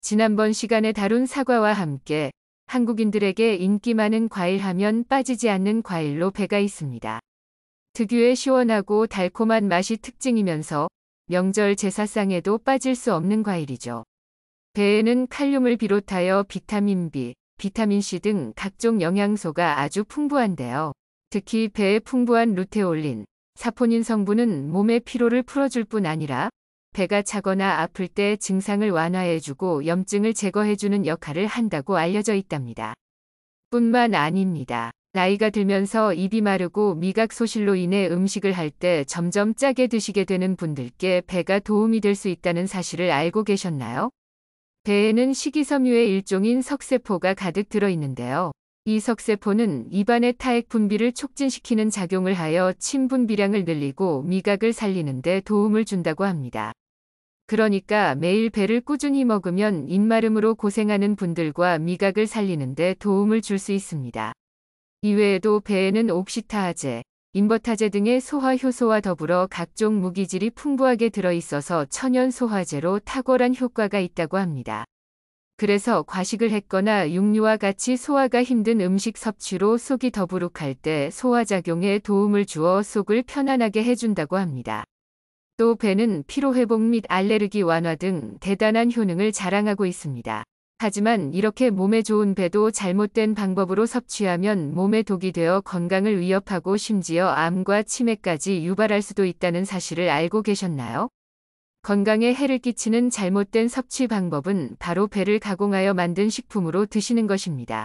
지난번 시간에 다룬 사과와 함께 한국인들에게 인기 많은 과일 하면 빠지지 않는 과일로 배가 있습니다. 특유의 시원하고 달콤한 맛이 특징이면서 명절 제사상에도 빠질 수 없는 과일이죠. 배에는 칼륨을 비롯하여 비타민 B, 비타민 C 등 각종 영양소가 아주 풍부한데요. 특히 배에 풍부한 루테올린, 사포닌 성분은 몸의 피로를 풀어줄 뿐 아니라 배가 차거나 아플 때 증상을 완화해주고 염증을 제거해주는 역할을 한다고 알려져 있답니다. 뿐만 아닙니다. 나이가 들면서 입이 마르고 미각 소실로 인해 음식을 할 때 점점 짜게 드시게 되는 분들께 배가 도움이 될 수 있다는 사실을 알고 계셨나요? 배에는 식이섬유의 일종인 석세포가 가득 들어있는데요. 이 석세포는 입안의 타액 분비를 촉진시키는 작용을 하여 침 분비량을 늘리고 미각을 살리는 데 도움을 준다고 합니다. 그러니까 매일 배를 꾸준히 먹으면 입마름으로 고생하는 분들과 미각을 살리는 데 도움을 줄 수 있습니다. 이외에도 배에는 옥시타아제, 인버타제 등의 소화 효소와 더불어 각종 무기질이 풍부하게 들어있어서 천연 소화제로 탁월한 효과가 있다고 합니다. 그래서 과식을 했거나 육류와 같이 소화가 힘든 음식 섭취로 속이 더부룩할 때 소화작용에 도움을 주어 속을 편안하게 해준다고 합니다. 또 배는 피로회복 및 알레르기 완화 등 대단한 효능을 자랑하고 있습니다. 하지만 이렇게 몸에 좋은 배도 잘못된 방법으로 섭취하면 몸에 독이 되어 건강을 위협하고 심지어 암과 치매까지 유발할 수도 있다는 사실을 알고 계셨나요? 건강에 해를 끼치는 잘못된 섭취 방법은 바로 배를 가공하여 만든 식품으로 드시는 것입니다.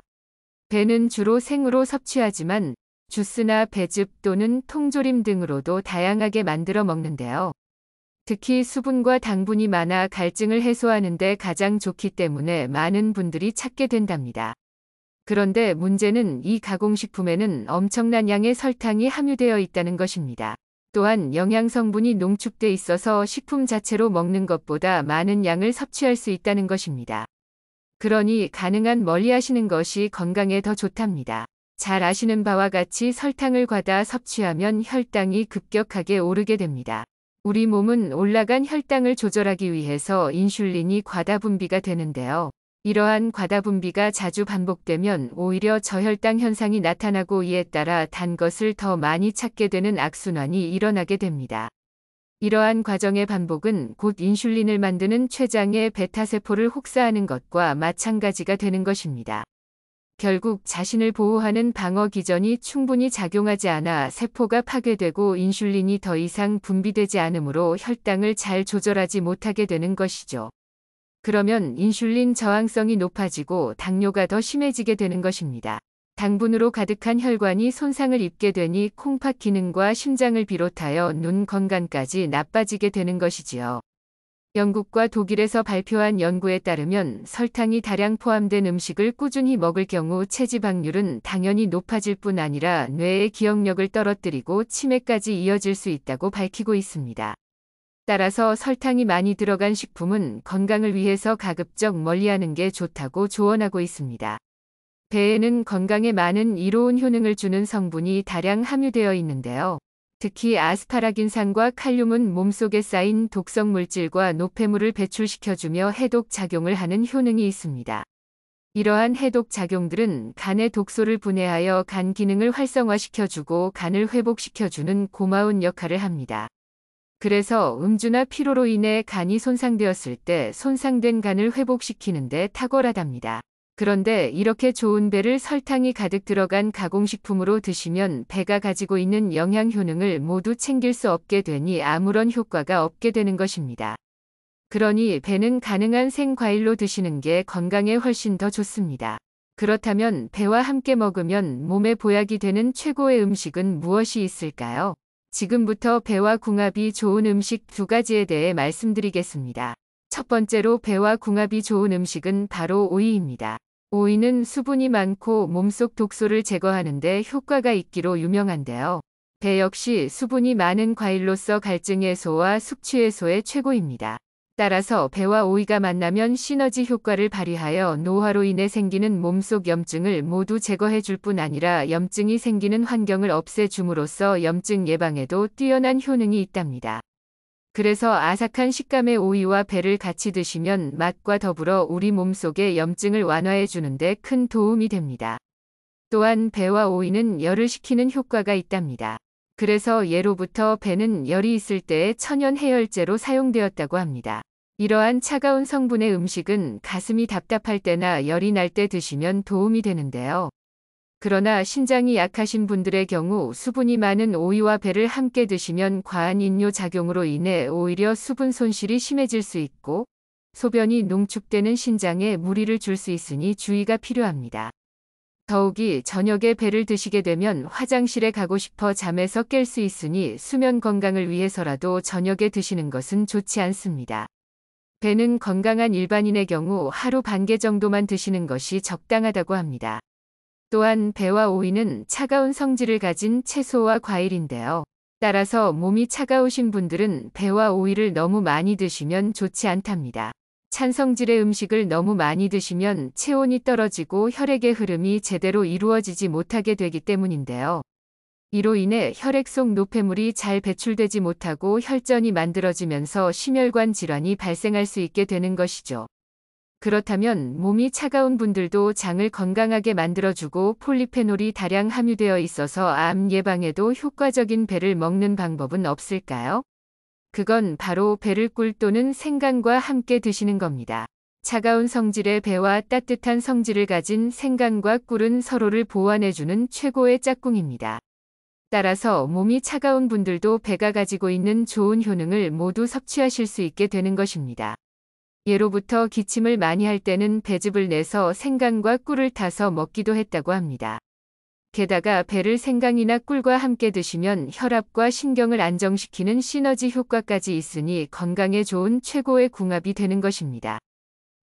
배는 주로 생으로 섭취하지만 주스나 배즙 또는 통조림 등으로도 다양하게 만들어 먹는데요. 특히 수분과 당분이 많아 갈증을 해소하는 데 가장 좋기 때문에 많은 분들이 찾게 된답니다. 그런데 문제는 이 가공식품에는 엄청난 양의 설탕이 함유되어 있다는 것입니다. 또한 영양성분이 농축돼 있어서 식품 자체로 먹는 것보다 많은 양을 섭취할 수 있다는 것입니다. 그러니 가능한 멀리하시는 것이 건강에 더 좋답니다. 잘 아시는 바와 같이 설탕을 과다 섭취하면 혈당이 급격하게 오르게 됩니다. 우리 몸은 올라간 혈당을 조절하기 위해서 인슐린이 과다 분비가 되는데요. 이러한 과다 분비가 자주 반복되면 오히려 저혈당 현상이 나타나고 이에 따라 단 것을 더 많이 찾게 되는 악순환이 일어나게 됩니다. 이러한 과정의 반복은 곧 인슐린을 만드는 췌장의 베타세포를 혹사하는 것과 마찬가지가 되는 것입니다. 결국 자신을 보호하는 방어 기전이 충분히 작용하지 않아 세포가 파괴되고 인슐린이 더 이상 분비되지 않으므로 혈당을 잘 조절하지 못하게 되는 것이죠. 그러면 인슐린 저항성이 높아지고 당뇨가 더 심해지게 되는 것입니다. 당분으로 가득한 혈관이 손상을 입게 되니 콩팥 기능과 심장을 비롯하여 눈 건강까지 나빠지게 되는 것이지요. 영국과 독일에서 발표한 연구에 따르면 설탕이 다량 포함된 음식을 꾸준히 먹을 경우 체지방률은 당연히 높아질 뿐 아니라 뇌의 기억력을 떨어뜨리고 치매까지 이어질 수 있다고 밝히고 있습니다. 따라서 설탕이 많이 들어간 식품은 건강을 위해서 가급적 멀리하는 게 좋다고 조언하고 있습니다. 배에는 건강에 많은 이로운 효능을 주는 성분이 다량 함유되어 있는데요. 특히 아스파라긴산과 칼륨은 몸속에 쌓인 독성 물질과 노폐물을 배출시켜주며 해독 작용을 하는 효능이 있습니다. 이러한 해독 작용들은 간의 독소를 분해하여 간 기능을 활성화시켜주고 간을 회복시켜주는 고마운 역할을 합니다. 그래서 음주나 피로로 인해 간이 손상되었을 때 손상된 간을 회복시키는 데 탁월하답니다. 그런데 이렇게 좋은 배를 설탕이 가득 들어간 가공식품으로 드시면 배가 가지고 있는 영양 효능을 모두 챙길 수 없게 되니 아무런 효과가 없게 되는 것입니다. 그러니 배는 가능한 생과일로 드시는 게 건강에 훨씬 더 좋습니다. 그렇다면 배와 함께 먹으면 몸에 보약이 되는 최고의 음식은 무엇이 있을까요? 지금부터 배와 궁합이 좋은 음식 두 가지에 대해 말씀드리겠습니다. 첫 번째로 배와 궁합이 좋은 음식은 바로 오이입니다. 오이는 수분이 많고 몸속 독소를 제거하는 데 효과가 있기로 유명한데요. 배 역시 수분이 많은 과일로서 갈증 해소와 숙취 해소에 최고입니다. 따라서 배와 오이가 만나면 시너지 효과를 발휘하여 노화로 인해 생기는 몸속 염증을 모두 제거해 줄 뿐 아니라 염증이 생기는 환경을 없애줌으로써 염증 예방에도 뛰어난 효능이 있답니다. 그래서 아삭한 식감의 오이와 배를 같이 드시면 맛과 더불어 우리 몸속의 염증을 완화해 주는데 큰 도움이 됩니다. 또한 배와 오이는 열을 식히는 효과가 있답니다. 그래서 예로부터 배는 열이 있을 때의 천연 해열제로 사용되었다고 합니다. 이러한 차가운 성분의 음식은 가슴이 답답할 때나 열이 날 때 드시면 도움이 되는데요. 그러나 신장이 약하신 분들의 경우 수분이 많은 오이와 배를 함께 드시면 과한 인뇨 작용으로 인해 오히려 수분 손실이 심해질 수 있고 소변이 농축되는 신장에 무리를 줄 수 있으니 주의가 필요합니다. 더욱이 저녁에 배를 드시게 되면 화장실에 가고 싶어 잠에서 깰 수 있으니 수면 건강을 위해서라도 저녁에 드시는 것은 좋지 않습니다. 배는 건강한 일반인의 경우 하루 반 개 정도만 드시는 것이 적당하다고 합니다. 또한 배와 오이는 차가운 성질을 가진 채소와 과일인데요. 따라서 몸이 차가우신 분들은 배와 오이를 너무 많이 드시면 좋지 않답니다. 찬 성질의 음식을 너무 많이 드시면 체온이 떨어지고 혈액의 흐름이 제대로 이루어지지 못하게 되기 때문인데요. 이로 인해 혈액 속 노폐물이 잘 배출되지 못하고 혈전이 만들어지면서 심혈관 질환이 발생할 수 있게 되는 것이죠. 그렇다면 몸이 차가운 분들도 장을 건강하게 만들어주고 폴리페놀이 다량 함유되어 있어서 암 예방에도 효과적인 배를 먹는 방법은 없을까요? 그건 바로 배를 꿀 또는 생강과 함께 드시는 겁니다. 차가운 성질의 배와 따뜻한 성질을 가진 생강과 꿀은 서로를 보완해주는 최고의 짝꿍입니다. 따라서 몸이 차가운 분들도 배가 가지고 있는 좋은 효능을 모두 섭취하실 수 있게 되는 것입니다. 예로부터 기침을 많이 할 때는 배즙을 내서 생강과 꿀을 타서 먹기도 했다고 합니다. 게다가 배를 생강이나 꿀과 함께 드시면 혈압과 신경을 안정시키는 시너지 효과까지 있으니 건강에 좋은 최고의 궁합이 되는 것입니다.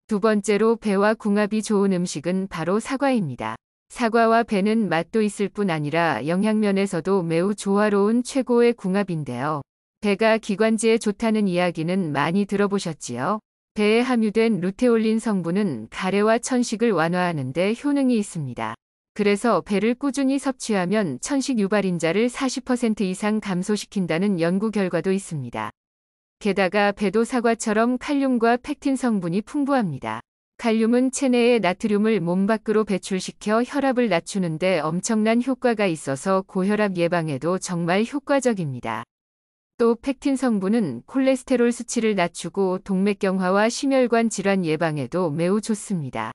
두 번째로 배와 궁합이 좋은 음식은 바로 사과입니다. 사과와 배는 맛도 있을 뿐 아니라 영양면에서도 매우 조화로운 최고의 궁합인데요. 배가 기관지에 좋다는 이야기는 많이 들어보셨지요? 배에 함유된 루테올린 성분은 가래와 천식을 완화하는 데 효능이 있습니다. 그래서 배를 꾸준히 섭취하면 천식 유발인자를 40% 이상 감소시킨다는 연구 결과도 있습니다. 게다가 배도 사과처럼 칼륨과 펙틴 성분이 풍부합니다. 칼륨은 체내의 나트륨을 몸 밖으로 배출시켜 혈압을 낮추는 데 엄청난 효과가 있어서 고혈압 예방에도 정말 효과적입니다. 또 펙틴 성분은 콜레스테롤 수치를 낮추고 동맥경화와 심혈관 질환 예방에도 매우 좋습니다.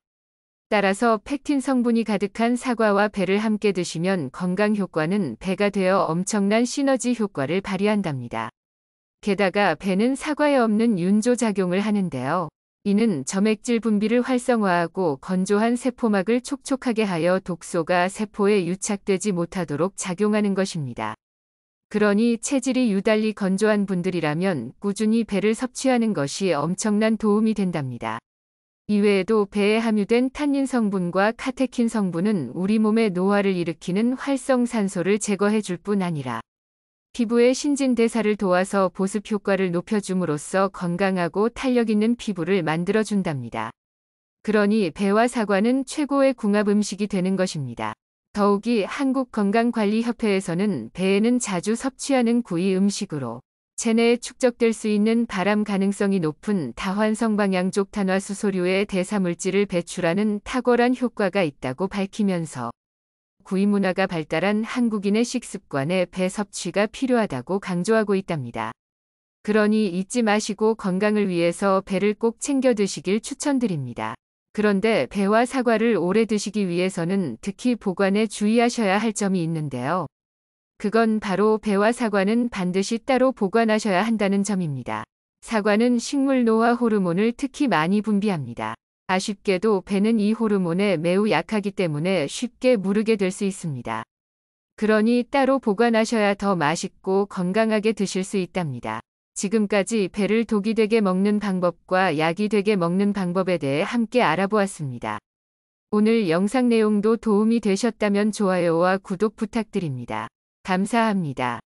따라서 펙틴 성분이 가득한 사과와 배를 함께 드시면 건강 효과는 배가 되어 엄청난 시너지 효과를 발휘한답니다. 게다가 배는 사과에 없는 윤조 작용을 하는데요. 이는 점액질 분비를 활성화하고 건조한 세포막을 촉촉하게 하여 독소가 세포에 유착되지 못하도록 작용하는 것입니다. 그러니 체질이 유달리 건조한 분들이라면 꾸준히 배를 섭취하는 것이 엄청난 도움이 된답니다. 이외에도 배에 함유된 탄닌 성분과 카테킨 성분은 우리 몸의 노화를 일으키는 활성산소를 제거해 줄 뿐 아니라 피부의 신진대사를 도와서 보습 효과를 높여줌으로써 건강하고 탄력 있는 피부를 만들어준답니다. 그러니 배와 사과는 최고의 궁합 음식이 되는 것입니다. 더욱이 한국건강관리협회에서는 배에는 자주 섭취하는 구이 음식으로 체내에 축적될 수 있는 발암 가능성이 높은 다환성 방향족 탄화수소류의 대사물질을 배출하는 탁월한 효과가 있다고 밝히면서 구이 문화가 발달한 한국인의 식습관에 배 섭취가 필요하다고 강조하고 있답니다. 그러니 잊지 마시고 건강을 위해서 배를 꼭 챙겨 드시길 추천드립니다. 그런데 배와 사과를 오래 드시기 위해서는 특히 보관에 주의하셔야 할 점이 있는데요. 그건 바로 배와 사과는 반드시 따로 보관하셔야 한다는 점입니다. 사과는 식물 노화 호르몬을 특히 많이 분비합니다. 아쉽게도 배는 이 호르몬에 매우 약하기 때문에 쉽게 무르게 될 수 있습니다. 그러니 따로 보관하셔야 더 맛있고 건강하게 드실 수 있답니다. 지금까지 배를 독이 되게 먹는 방법과 약이 되게 먹는 방법에 대해 함께 알아보았습니다. 오늘 영상 내용도 도움이 되셨다면 좋아요와 구독 부탁드립니다. 감사합니다.